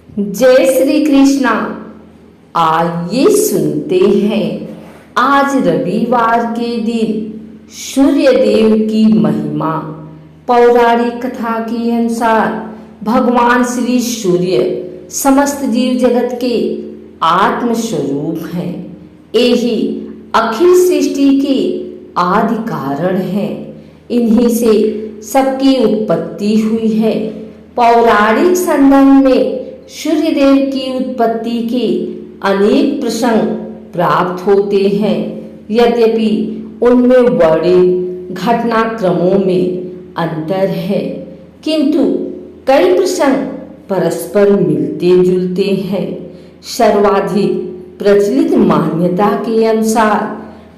जय श्री कृष्णा। आइए सुनते हैं आज रविवार के दिन सूर्य देव की महिमा। पौराणिक कथा के अनुसार भगवान श्री सूर्य समस्त जीव जगत के आत्म स्वरूप हैं। यही अखिल सृष्टि के आदि कारण हैं। इन्हीं से सबकी उत्पत्ति हुई है। पौराणिक संदर्भ में सूर्य देव की उत्पत्ति के अनेक प्रसंग प्राप्त होते हैं। यद्यपि उनमें वर्णित घटनाक्रमों में अंतर है, किंतु कई प्रसंग परस्पर मिलते जुलते हैं। सर्वाधिक प्रचलित मान्यता के अनुसार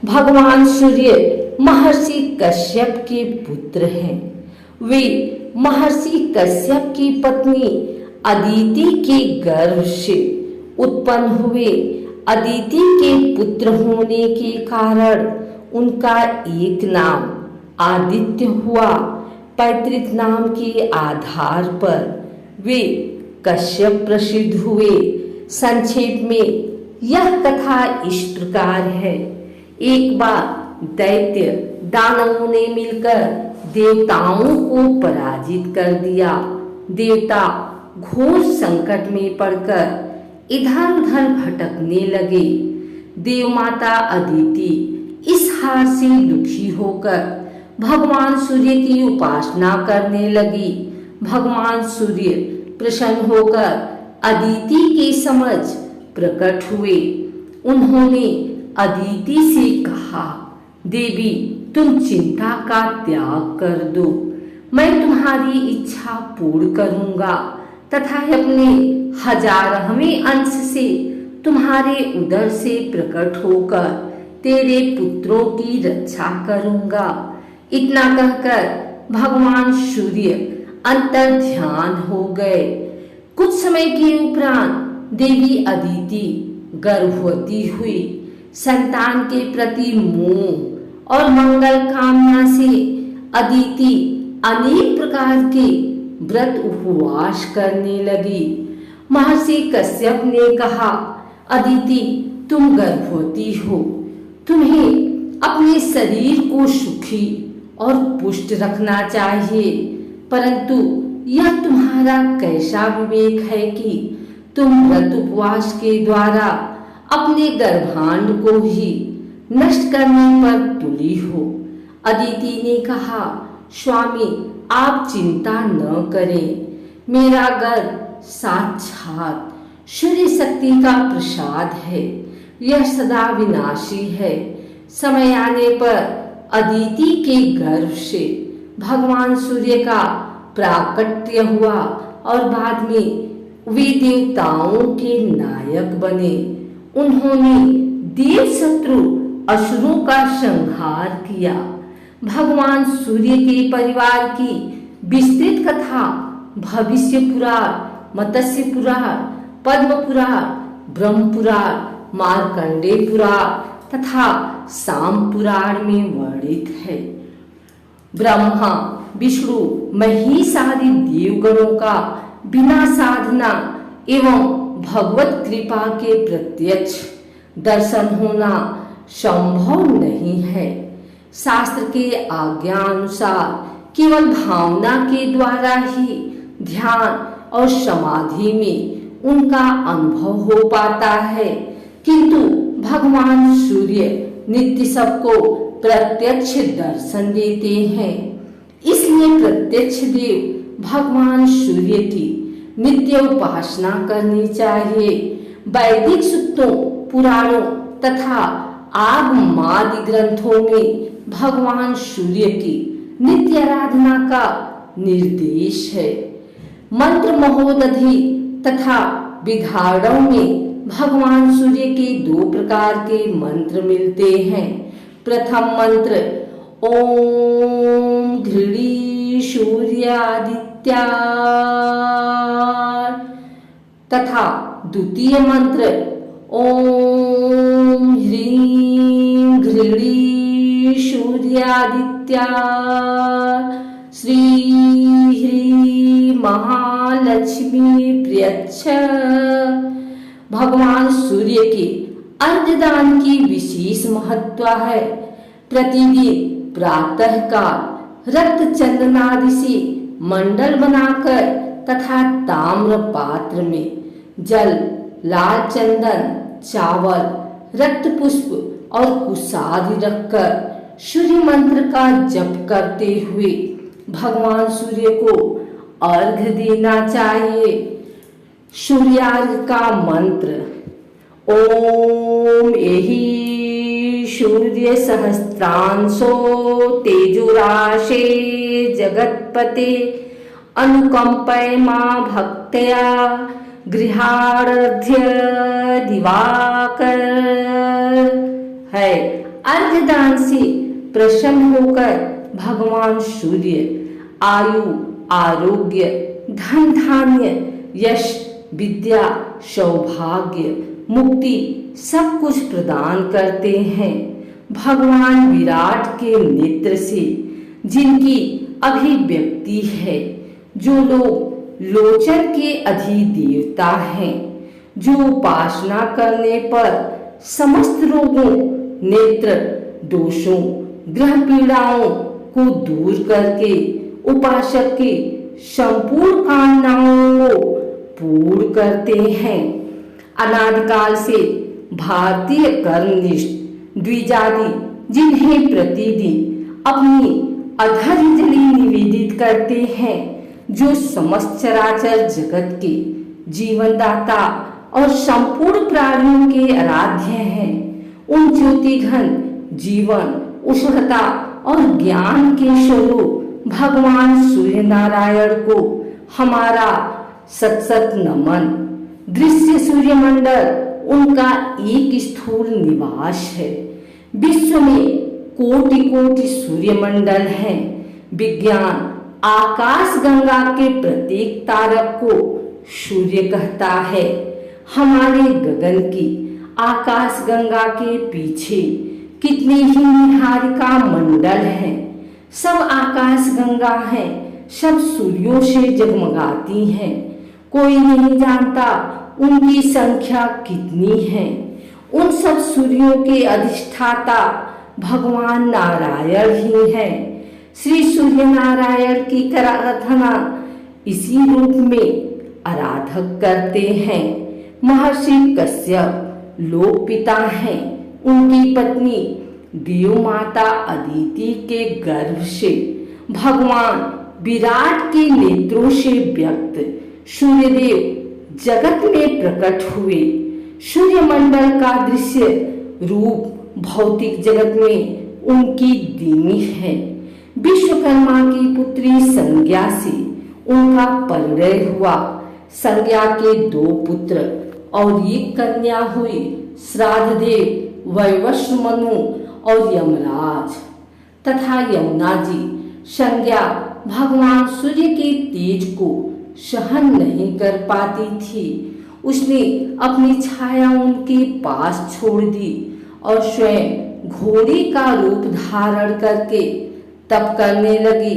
भगवान सूर्य महर्षि कश्यप के पुत्र हैं। वे महर्षि कश्यप की पत्नी अदिति के गर्भ से उत्पन्न हुए। अदिति के पुत्र होने के कारण उनका एक नाम आदित्य हुआ। पैतृक नाम के आधार पर वे कश्यप प्रसिद्ध हुए। संक्षेप में यह कथा इस प्रकार है। एक बार दैत्य दानवों ने मिलकर देवताओं को पराजित कर दिया। देवता घोर संकट में पड़कर इधर उधर भटकने लगे। देवमाता अदिति इस हार से दुखी होकर भगवान सूर्य की उपासना करने लगी। भगवान सूर्य प्रसन्न होकर अदिति की समझ प्रकट हुए। उन्होंने अदिति से कहा, देवी तुम चिंता का त्याग कर दो, मैं तुम्हारी इच्छा पूर्ण करूंगा तथा अपने 1000वें अंश से तुम्हारे उदर से प्रकट होकर तेरे पुत्रों की रक्षा करूंगा। इतना कहकर भगवान सूर्य अंतर ध्यान हो गए। कुछ समय के उपरांत देवी अदिति गर्भवती हुई। संतान के प्रति मोह और मंगल कामना से अदिति अनेक प्रकार के व्रत उपवास करने लगी। महर्षि कश्यप ने कहा, अदिति तुम गर्भवती हो, तुम्हें अपने शरीर को सुखी और पुष्ट रखना चाहिए, परंतु यह तुम्हारा कैसा विवेक है कि तुम व्रत उपवास के द्वारा अपने गर्भांड को ही नष्ट करने पर तुली हो। अदिति ने कहा, स्वामी आप चिंता न करें, मेरा गर्भ साक्षात सूर्य शक्ति का प्रसाद है, यह सदा विनाशी है। समय आने पर अदिति के गर्भ से भगवान सूर्य का प्राकट्य हुआ और बाद में वे देवताओं के नायक बने। उन्होंने देव शत्रु असुरों का संहार किया। भगवान सूर्य के परिवार की विस्तृत कथा भविष्य पुराण, मत्स्य पुराण, पद्म पुराण, ब्रह्म पुराण, मार्कंडेय पुराण तथा शाम पुराण में वर्णित है। ब्रह्मा विष्णु महेश आदि देवगणों का बिना साधना एवं भगवत कृपा के प्रत्यक्ष दर्शन होना संभव नहीं है। शास्त्र के आज्ञा अनुसार केवल भावना के द्वारा ही ध्यान और समाधि में उनका अनुभव हो पाता है, किंतु भगवान सूर्य नित्य सबको प्रत्यक्ष दर्शन देते हैं। इसलिए प्रत्यक्ष देव भगवान सूर्य की नित्य उपासना करनी चाहिए। वैदिक सूक्तों, पुराणों तथा आगमादि ग्रंथों में भगवान सूर्य की नित्य आराधना का निर्देश है। मंत्र महोदधि तथा विधारणों में भगवान सूर्य के 2 प्रकार के मंत्र मिलते हैं। प्रथम मंत्र ओम घृणी सूर्यादित्या तथा द्वितीय मंत्र ओम ह्रीं घृणी सूर्यादित्या श्री ह्रीं महालक्ष्मी लक्ष्मी प्रियच्छ। भगवान सूर्य के अर्घदान की विशेष महत्व है। प्रतिदिन प्रातः काल रक्त चंदनादि से मंडल बनाकर तथा ताम्र पात्र में जल, लाल चंदन, चावल, रक्त पुष्प और कुशादि रखकर सूर्य मंत्र का जप करते हुए भगवान सूर्य को अर्घ देना चाहिए। सूर्यार्घ का मंत्र ओम एहि सूर्य सहस्त्रांशो तेजोराशे जगत्पते अनुकंपय मां भक्त्या गृहार्घ्य दिवाकर है। अर्घदान से प्रसन्न होकर भगवान सूर्य आयु, आरोग्य, धन धान्य, यश, विद्या, सौभाग्य, मुक्ति सब कुछ प्रदान करते हैं। भगवान विराट के नेत्र से जिनकी अभिव्यक्ति है, जो लोग लोचन के अधिदेवता हैं, जो उपासना करने पर समस्त रोगों, नेत्र दोषों, ग्रह पीड़ाओं को दूर करके उपासक की संपूर्ण कामनाओं को पूर्ण करते हैं। अनादिकाल से भारतीय कर्मनिष्ठ द्विजाति जिन्हें प्रतिदिन अपनी अधर्जलि निवेदित करते हैं, जो समस्त चराचर जगत के जीवनदाता और संपूर्ण प्राणियों के आराध्य हैं, उन ज्योति घन जीवन, उष्णता और ज्ञान के स्वरूप भगवान सूर्य नारायण को हमारा सत सत नमन। दृश्य सूर्यमंडल उनका एक स्थूल निवास है। विश्व में कोटि कोटि सूर्यमंडल हैं। विज्ञान आकाश गंगा के प्रत्येक तारक को सूर्य कहता है। हमारे गगन की आकाश गंगा के पीछे कितने ही निहारिका मंडल हैं। सब आकाश गंगा हैं, सब सूर्यों से जगमगाती हैं। कोई नहीं जानता उनकी संख्या कितनी है। उन सब सूर्यों के अधिष्ठाता भगवान नारायण ही हैं। श्री सूर्य नारायण की आराधना इसी रूप में आराधक करते हैं। महर्षि कश्यप लोक पिता हैं। उनकी पत्नी देव माता अदिति के गर्भ से भगवान विराट के नेत्रों से व्यक्त सूर्यदेव जगत में प्रकट हुए। सूर्यमंडल का दृश्य रूप भौतिक जगत में उनकी दीनी है। विश्वकर्मा की पुत्री संज्ञा से उनका परिणय हुआ। संज्ञा के 2 पुत्र और एक कन्या हुई। श्राद्धदेव वैवस्व मनु और यमराज तथा यमुना जी। संज्ञा भगवान सूर्य के तेज को सहन नहीं कर पाती थी। उसने अपनी छाया उनके पास छोड़ दी और स्वयं घोड़ी का रूप धारण करके तप करने लगी।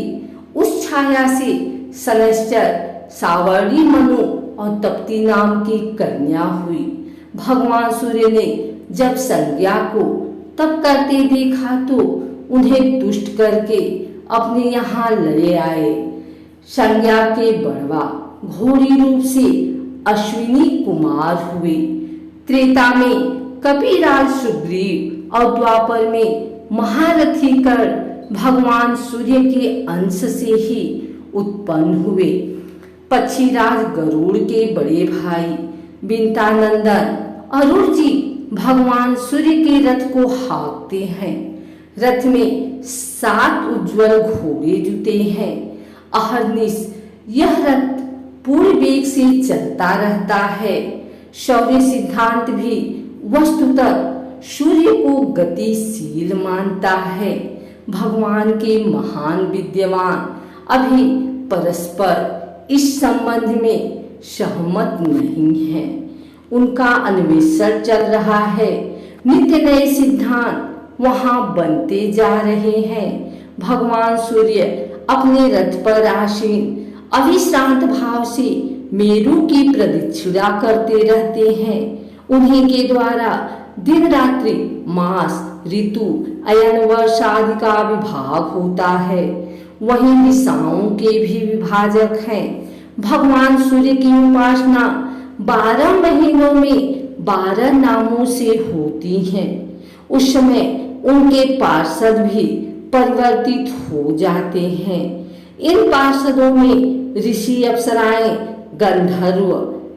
उस छाया से सनश्चर, सावर्णी मनु और तप्ती नाम की कन्या हुई। भगवान सूर्य ने जब संज्ञा को तप करते देखा तो उन्हें तुष्ट करके अपने यहाँ ले आए। संज्ञा के बढ़वा घोड़ी रूप से अश्विनी कुमार हुए। त्रेता में कपिराज सुग्रीव और द्वापर में महारथी कर्ण भगवान सूर्य के अंश से ही उत्पन्न हुए। पक्षीराज गरुड़ के बड़े भाई विंतानंदन अरुण जी भगवान सूर्य के रथ को हाँकते हैं। रथ में 7 उज्जवल घोड़े जुटे हैं। अहर्निश यह रथ पूर्ण वेग से चलता रहता है। शौर्य सिद्धांत भी वस्तुतः सूर्य को गतिशील मानता है। भगवान के महान विद्यमान अभी परस्पर इस संबंध में सहमत नहीं है। उनका अन्वेषण चल रहा है। नित्य नए सिद्धांत वहां बनते जा रहे हैं। भगवान सूर्य अपने रथ पर आसीन अविश्रांत भाव से मेरु की प्रदक्षिणा करते रहते हैं। उन्हीं के द्वारा दिन रात्रि, मास, ऋतु, अयन वर्ष आदि का विभाग होता है। वहीं दिशाओं के भी विभाजक हैं। भगवान सूर्य की उपासना 12 महीनों में 12 नामों से होती है। उस समय उनके पार्षद भी परिवर्तित हो जाते हैं। इन पार्षदों में ऋषि, अप्सराएं, गंधर्व,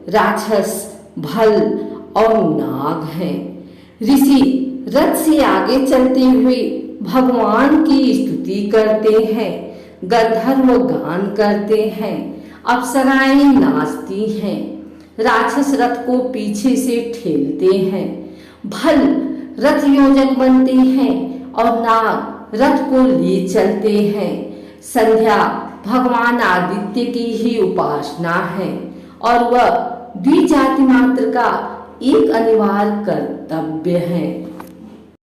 राक्षस, भल और नाग हैं। ऋषि रथ से आगे चलते हुए भगवान की स्तुति करते हैं। गंधर्व गान करते हैं। अप्सराएं नाचती हैं। राक्षस रथ को पीछे से ठेलते हैं। भल रथ योजक बनते हैं और नाग रथ को ले चलते हैं। संध्या भगवान आदित्य की ही उपासना है और वह द्विजाति मात्र का एक अनिवार्य कर्तव्य है।